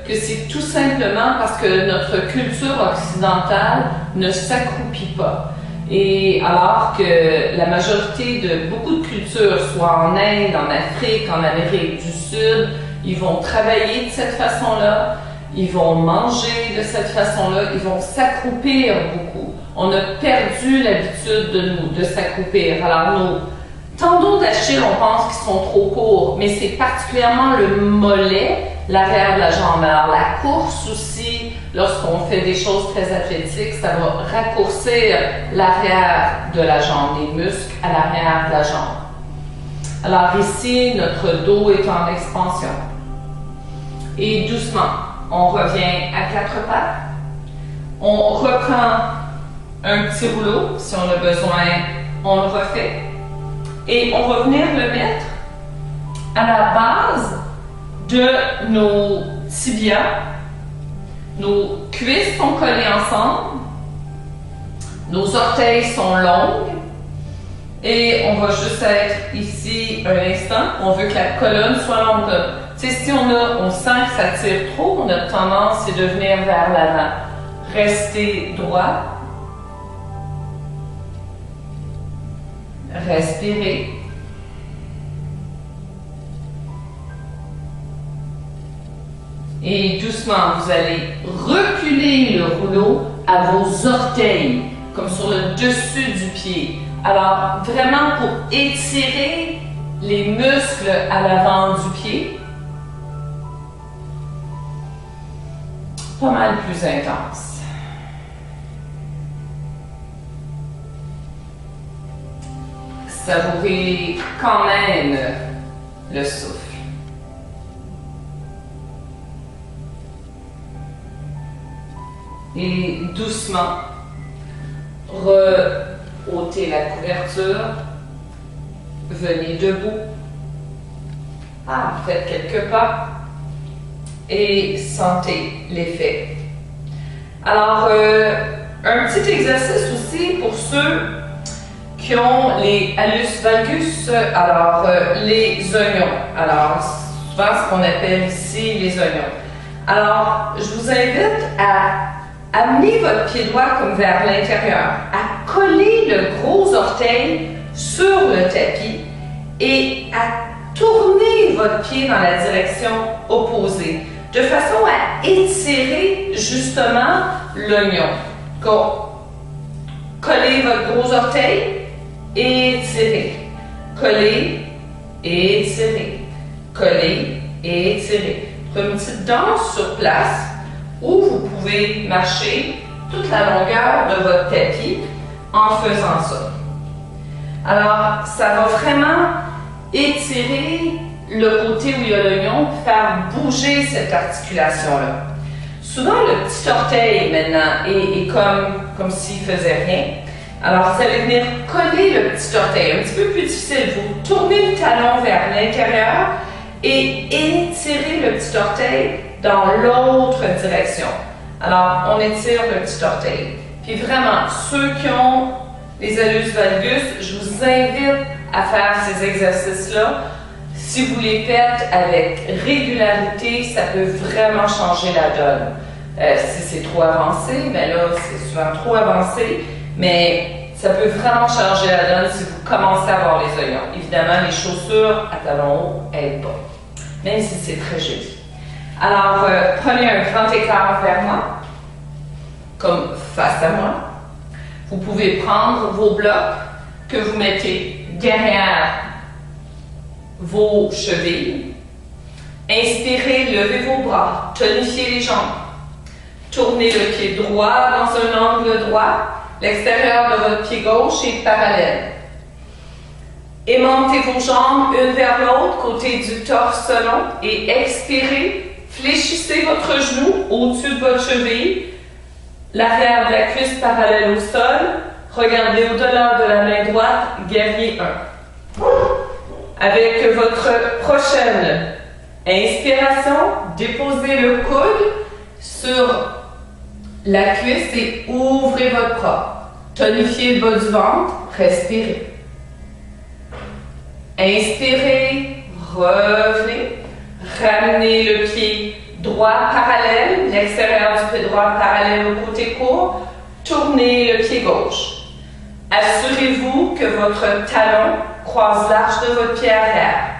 que c'est tout simplement parce que notre culture occidentale ne s'accroupit pas. Et alors que la majorité de beaucoup de cultures, soit en Inde, en Afrique, en Amérique du Sud, ils vont travailler de cette façon-là, ils vont manger de cette façon-là, ils vont s'accroupir beaucoup. On a perdu l'habitude de s'accroupir. Alors, nos tendons d'Achille, on pense qu'ils sont trop courts, mais c'est particulièrement le mollet, l'arrière de la jambe. Alors, la course aussi, lorsqu'on fait des choses très athlétiques, ça va raccourcir l'arrière de la jambe, les muscles à l'arrière de la jambe. Alors ici, notre dos est en expansion. Et doucement, on revient à quatre pattes. On reprend un petit rouleau. Si on a besoin, on le refait. Et on va venir le mettre à la base de nos tibias. Nos cuisses sont collées ensemble. Nos orteils sont longues. Et on va juste être ici un instant. On veut que la colonne soit longue. Tu sais, si on sent que ça tire trop, notre tendance, c'est de venir vers l'avant. Restez droit. Respirez. Et doucement, vous allez reculer le rouleau à vos orteils, comme sur le dessus du pied. Alors, vraiment pour étirer les muscles à l'avant du pied, pas mal plus intense. Savourez quand même le souffle. Et doucement, re-ôtez la couverture. Venez debout. Faites quelques pas et sentez l'effet. Alors, un petit exercice aussi pour ceux qui ont les hallus valgus, alors les oignons. Alors, souvent ce qu'on appelle ici les oignons. Alors, je vous invite à amener votre pied droit comme vers l'intérieur, à coller le gros orteil sur le tapis et à tourner votre pied dans la direction opposée, de façon à étirer justement l'oignon. Collez votre gros orteil et étirez. Collez et étirez. Collez et étirez. Une petite danse sur place où vous pouvez marcher toute la longueur de votre tapis en faisant ça. Alors, ça va vraiment étirer le côté où il y a l'oignon, faire bouger cette articulation-là. Souvent, le petit orteil maintenant est comme s'il ne faisait rien. Alors, vous allez venir coller le petit orteil, un petit peu plus difficile. Vous tournez le talon vers l'intérieur et étirez le petit orteil dans l'autre direction. Alors, on étire le petit orteil. Puis vraiment, ceux qui ont les hallus valgus, je vous invite à faire ces exercices-là. Si vous les faites avec régularité, ça peut vraiment changer la donne. Si c'est trop avancé, bien là, c'est souvent trop avancé, mais ça peut vraiment changer la donne si vous commencez à avoir les oignons. Évidemment, les chaussures à talons hauts n'aident pas, même si c'est très joli. Alors, prenez un grand écart vers moi, comme face à moi. Vous pouvez prendre vos blocs que vous mettez derrière vos chevilles. Inspirez, levez vos bras, tonifiez les jambes. Tournez le pied droit dans un angle droit. L'extérieur de votre pied gauche est parallèle. Aimantez vos jambes une vers l'autre, côté du torse long, et expirez. Fléchissez votre genou au-dessus de votre cheville. L'arrière de la cuisse parallèle au sol. Regardez au-delà de la main droite, guerrier 1. Avec votre prochaine inspiration, déposez le coude sur la cuisse et ouvrez votre bras. Tonifiez le bas du ventre, respirez. Inspirez, revenez, ramenez le pied droit parallèle, l'extérieur du pied droit parallèle au côté court, tournez le pied gauche. Assurez-vous que votre talon croise l'arche de votre pied arrière.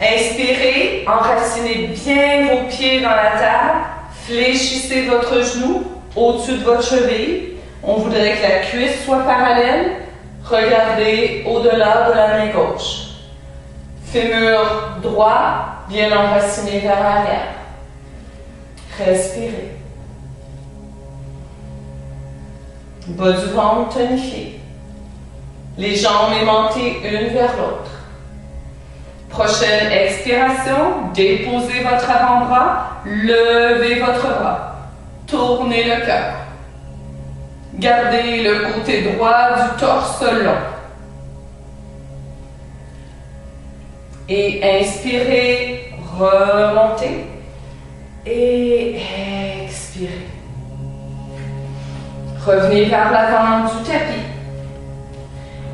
Inspirez, enracinez bien vos pieds dans la table, fléchissez votre genou au-dessus de votre cheville. On voudrait que la cuisse soit parallèle. Regardez au-delà de la main gauche. Fémur droit, bien enraciné vers l'arrière. Respirez. Bas du ventre tonifié. Les jambes aimantées une vers l'autre. Prochaine expiration, déposez votre avant-bras, levez votre bras, tournez le cœur. Gardez le côté droit du torse long. Et inspirez, remontez et expirez. Revenez vers l'avant du tapis.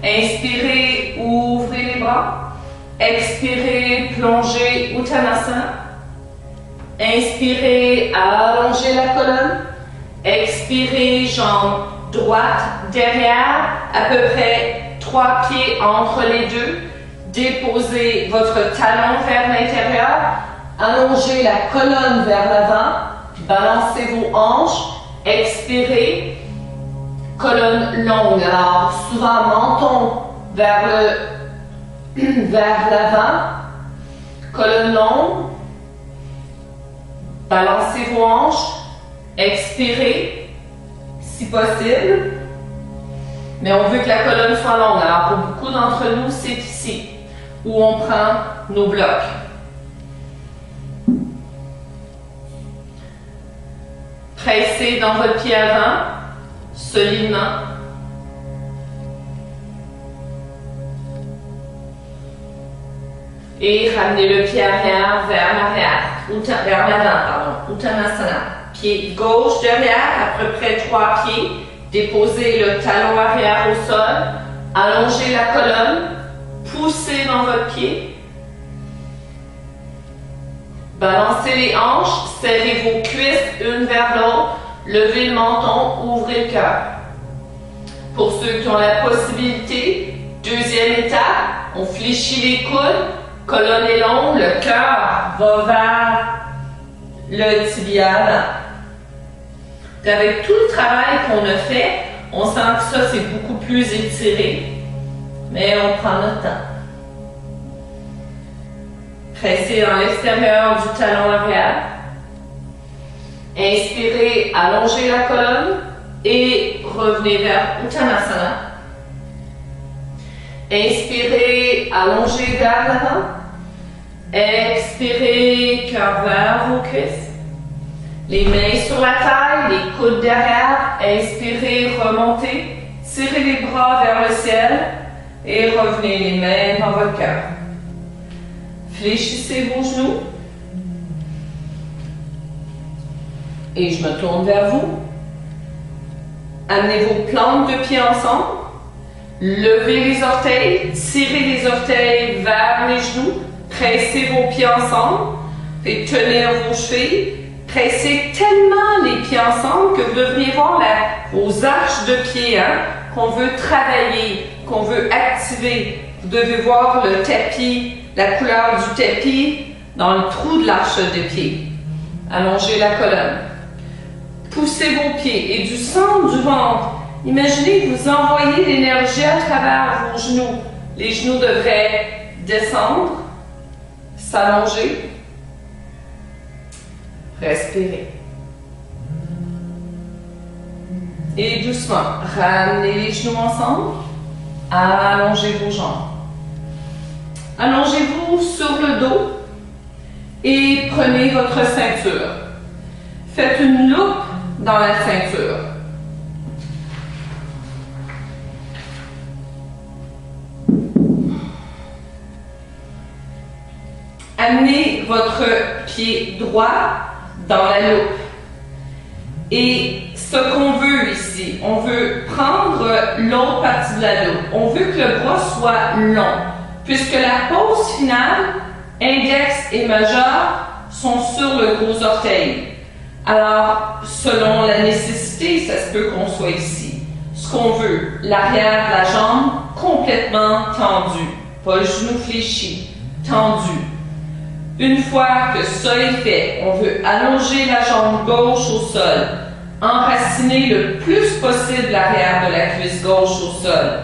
Inspirez, ouvrez les bras. Expirez, plongez Uttanasana. Inspirez, allongez la colonne. Expirez, jambes droites derrière, à peu près 3 pieds entre les deux. Déposez votre talon vers l'intérieur. Allongez la colonne vers l'avant. Balancez vos hanches. Expirez. Colonne longue. Alors, souvent menton vers l'avant. Colonne longue. Balancez vos hanches. Expirez, si possible. Mais on veut que la colonne soit longue. Alors, pour beaucoup d'entre nous, c'est ici où on prend nos blocs. Pressez dans votre pied avant, solidement. Et ramenez le pied arrière vers l'arrière, vers l'avant, pardon, Uttanasana. Pied gauche derrière, à peu près 3 pieds. Déposez le talon arrière au sol. Allongez la colonne. Poussez dans votre pied. Balancez les hanches. Serrez vos cuisses une vers l'autre. Levez le menton. Ouvrez le cœur. Pour ceux qui ont la possibilité, deuxième étape, on fléchit les coudes. Colonne est longue, le cœur va vers le tibial. Et avec tout le travail qu'on a fait, on sent que ça c'est beaucoup plus étiré, mais on prend notre temps. Pressez dans l'extérieur du talon arrière. Inspirez, allongez la colonne et revenez vers Uttanasana. Inspirez, allongez vers l'avant. Expirez, cœur vers vos cuisses. Les mains sur la taille, les coudes derrière. Inspirez, remontez. Tirez les bras vers le ciel et revenez les mains dans votre cœur. Fléchissez vos genoux. Et je me tourne vers vous. Amenez vos plantes de pied ensemble. Levez les orteils, tirez les orteils vers les genoux, pressez vos pieds ensemble, et tenir vos chevilles, pressez tellement les pieds ensemble que vous devriez voir vos arches de pied qu'on veut travailler, qu'on veut activer. Vous devez voir le tapis, la couleur du tapis dans le trou de l'arche de pied. Allongez la colonne. Poussez vos pieds et du centre du ventre, imaginez que vous envoyez l'énergie à travers vos genoux. Les genoux devraient descendre, s'allonger. Respirez. Et doucement, ramenez les genoux ensemble. Allongez vos jambes. Allongez-vous sur le dos et prenez votre ceinture. Faites une loupe dans la ceinture. Amenez votre pied droit dans la loupe. Et ce qu'on veut ici, on veut prendre l'autre partie de la loupe. On veut que le bras soit long, puisque la pose finale, index et majeur, sont sur le gros orteil. Alors, selon la nécessité, ça se peut qu'on soit ici. Ce qu'on veut, l'arrière de la jambe complètement tendue, pas le genou fléchi, tendu. Une fois que ça est fait, on veut allonger la jambe gauche au sol, enraciner le plus possible l'arrière de la cuisse gauche au sol,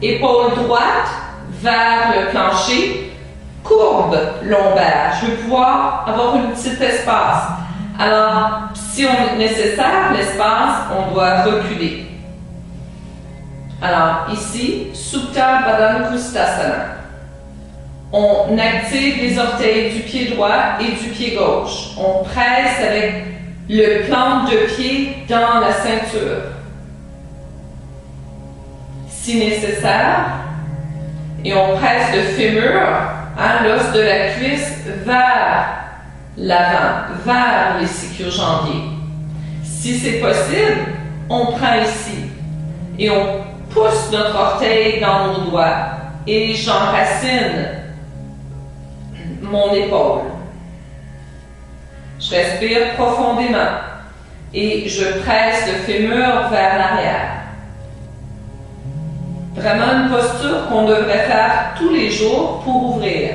épaule droite vers le plancher, courbe lombaire. Je veux pouvoir avoir un petit espace. Alors, si on est nécessaire, l'espace, on doit reculer. Alors, ici, Supta Baddha Kustasana. On active les orteils du pied droit et du pied gauche. On presse avec le plante de pied dans la ceinture. Si nécessaire, et on presse le fémur, l'os de la cuisse, vers l'avant, vers les sicure-jambiers. Si c'est possible, on prend ici et on pousse notre orteil dans nos doigts et j'enracine mon épaule. Je respire profondément et je presse le fémur vers l'arrière. Vraiment une posture qu'on devrait faire tous les jours pour ouvrir.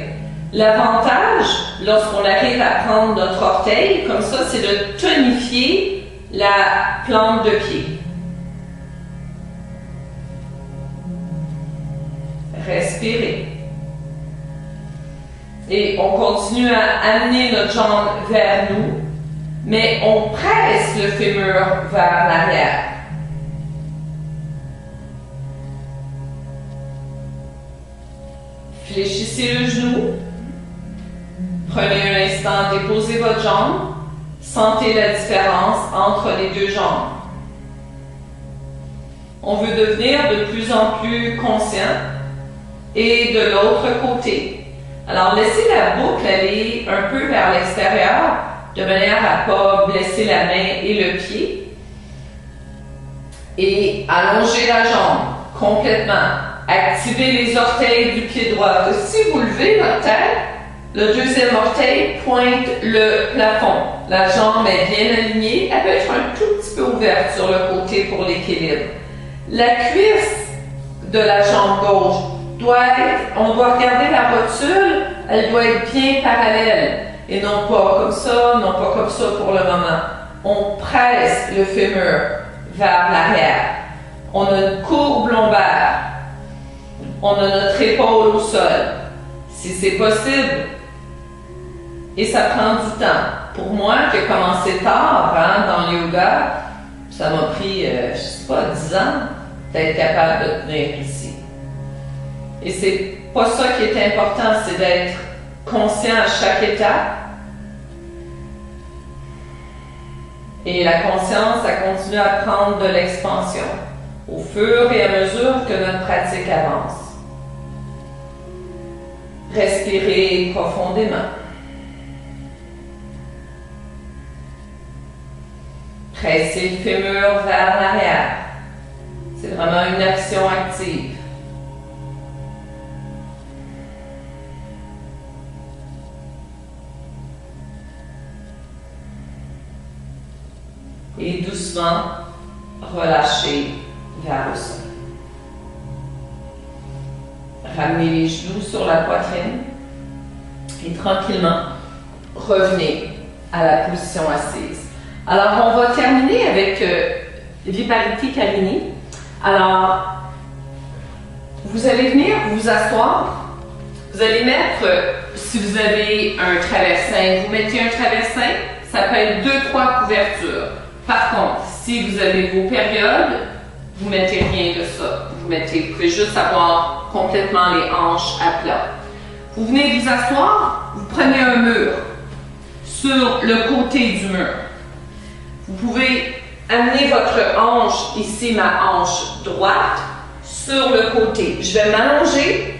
L'avantage, lorsqu'on arrive à prendre notre orteil, comme ça, c'est de tonifier la plante de pied. Respirez. Et on continue à amener notre jambe vers nous, mais on presse le fémur vers l'arrière. Fléchissez le genou. Prenez un instant, déposez votre jambe. Sentez la différence entre les deux jambes. On veut devenir de plus en plus conscient. Et de l'autre côté. Alors, laissez la boucle aller un peu vers l'extérieur, de manière à ne pas blesser la main et le pied. Et allongez la jambe complètement. Activez les orteils du pied droit. Si vous levez votre tête, le deuxième orteil pointe le plafond. La jambe est bien alignée. Elle peut être un tout petit peu ouverte sur le côté pour l'équilibre. La cuisse de la jambe gauche on doit regarder la rotule, elle doit être bien parallèle. Et non pas comme ça, non pas comme ça pour le moment. On presse le fémur vers l'arrière. On a une courbe lombaire. On a notre épaule au sol. Si c'est possible, et ça prend du temps. Pour moi, qui ai commencé tard dans le yoga, ça m'a pris, je sais pas, 10 ans d'être capable de tenir ici. Et c'est pas ça qui est important, c'est d'être conscient à chaque étape. Et la conscience, ça continue à prendre de l'expansion au fur et à mesure que notre pratique avance. Respirez profondément. Pressez le fémur vers l'arrière. C'est vraiment une action active. Et doucement, relâchez vers le sol. Ramenez les genoux sur la poitrine et tranquillement, revenez à la position assise. Alors, on va terminer avec Vipariti Kalini. Alors, vous allez venir vous asseoir. Vous allez mettre, si vous avez un traversin, vous mettez un traversin, ça peut être 2-3 couvertures. Par contre, si vous avez vos périodes, vous ne mettez rien de ça. Vous pouvez juste avoir complètement les hanches à plat. Vous venez vous asseoir, vous prenez un mur sur le côté du mur. Vous pouvez amener votre hanche, ici ma hanche droite, sur le côté. Je vais m'allonger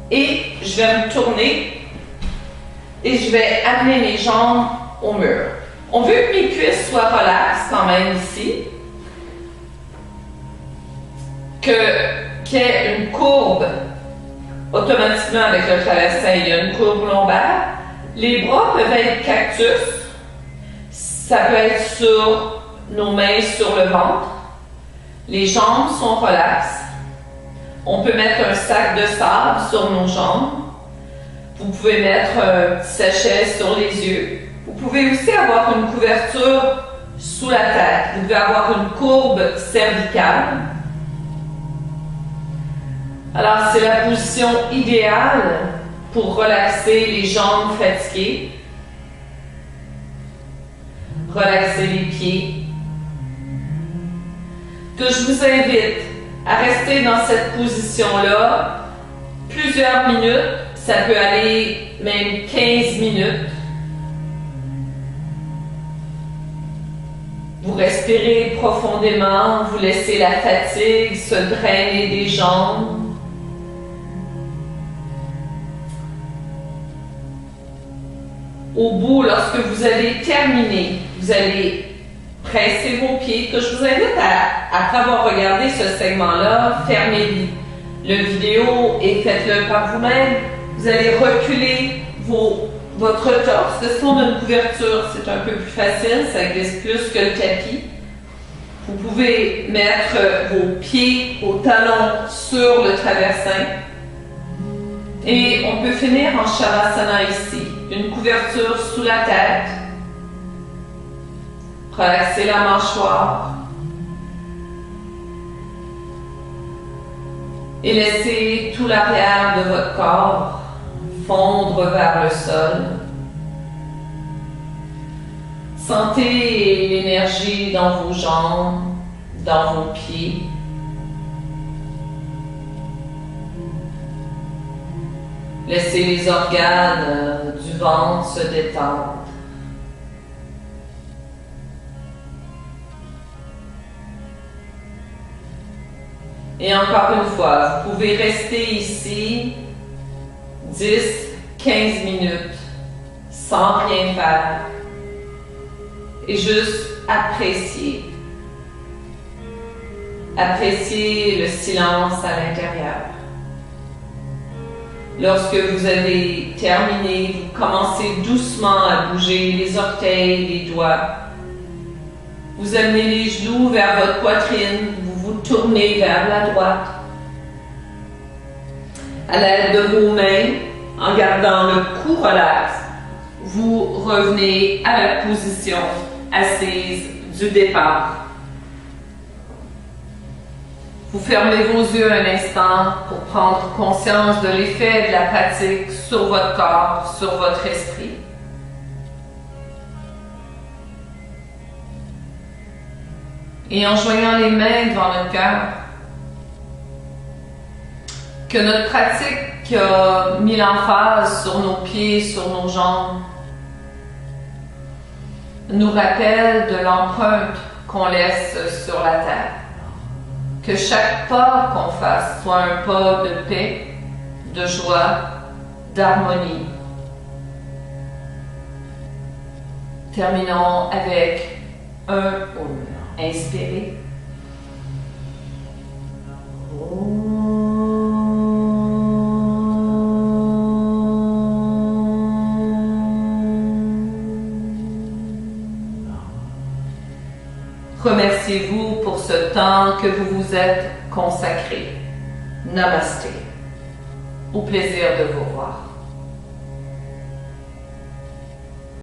et je vais me tourner et je vais amener mes jambes au mur. On veut que mes cuisses soient relaxes quand même ici. Qu'il y ait une courbe automatiquement avec le traversin, il y a une courbe lombaire. Les bras peuvent être cactus. Ça peut être sur nos mains sur le ventre. Les jambes sont relaxes. On peut mettre un sac de sable sur nos jambes. Vous pouvez mettre un petit sachet sur les yeux. Vous pouvez aussi avoir une couverture sous la tête. Vous devez avoir une courbe cervicale. Alors, c'est la position idéale pour relaxer les jambes fatiguées. Relaxer les pieds. Que je vous invite à rester dans cette position-là plusieurs minutes. Ça peut aller même 15 minutes. Vous respirez profondément, vous laissez la fatigue se drainer des jambes. Au bout, lorsque vous allez terminer, vous allez presser vos pieds, que je vous invite après avoir regardé ce segment-là, fermez le vidéo et faites-le par vous-même. Vous allez reculer votre torse. Si on a une couverture, c'est un peu plus facile, ça glisse plus que le tapis. Vous pouvez mettre vos pieds au talon sur le traversin. Et on peut finir en Shavasana ici. Une couverture sous la tête. Relaxez la mâchoire. Et laissez tout l'arrière de votre corps fondre vers le sol. Sentez l'énergie dans vos jambes, dans vos pieds. Laissez les organes du ventre se détendre. Et encore une fois, vous pouvez rester ici 10-15 minutes sans rien faire et juste apprécier. Apprécier le silence à l'intérieur. Lorsque vous avez terminé, vous commencez doucement à bouger les orteils, les doigts. Vous amenez les genoux vers votre poitrine, vous vous tournez vers la droite. À l'aide de vos mains, en gardant le cou relax, vous revenez à la position assise du départ. Vous fermez vos yeux un instant pour prendre conscience de l'effet de la pratique sur votre corps, sur votre esprit. Et en joignant les mains devant notre cœur, que notre pratique a mis l'emphase sur nos pieds, sur nos jambes, nous rappelle de l'empreinte qu'on laisse sur la terre. Que chaque pas qu'on fasse soit un pas de paix, de joie, d'harmonie. Terminons avec un inspirez. Remerciez-vous pour ce temps que vous vous êtes consacré. Namasté. Au plaisir de vous.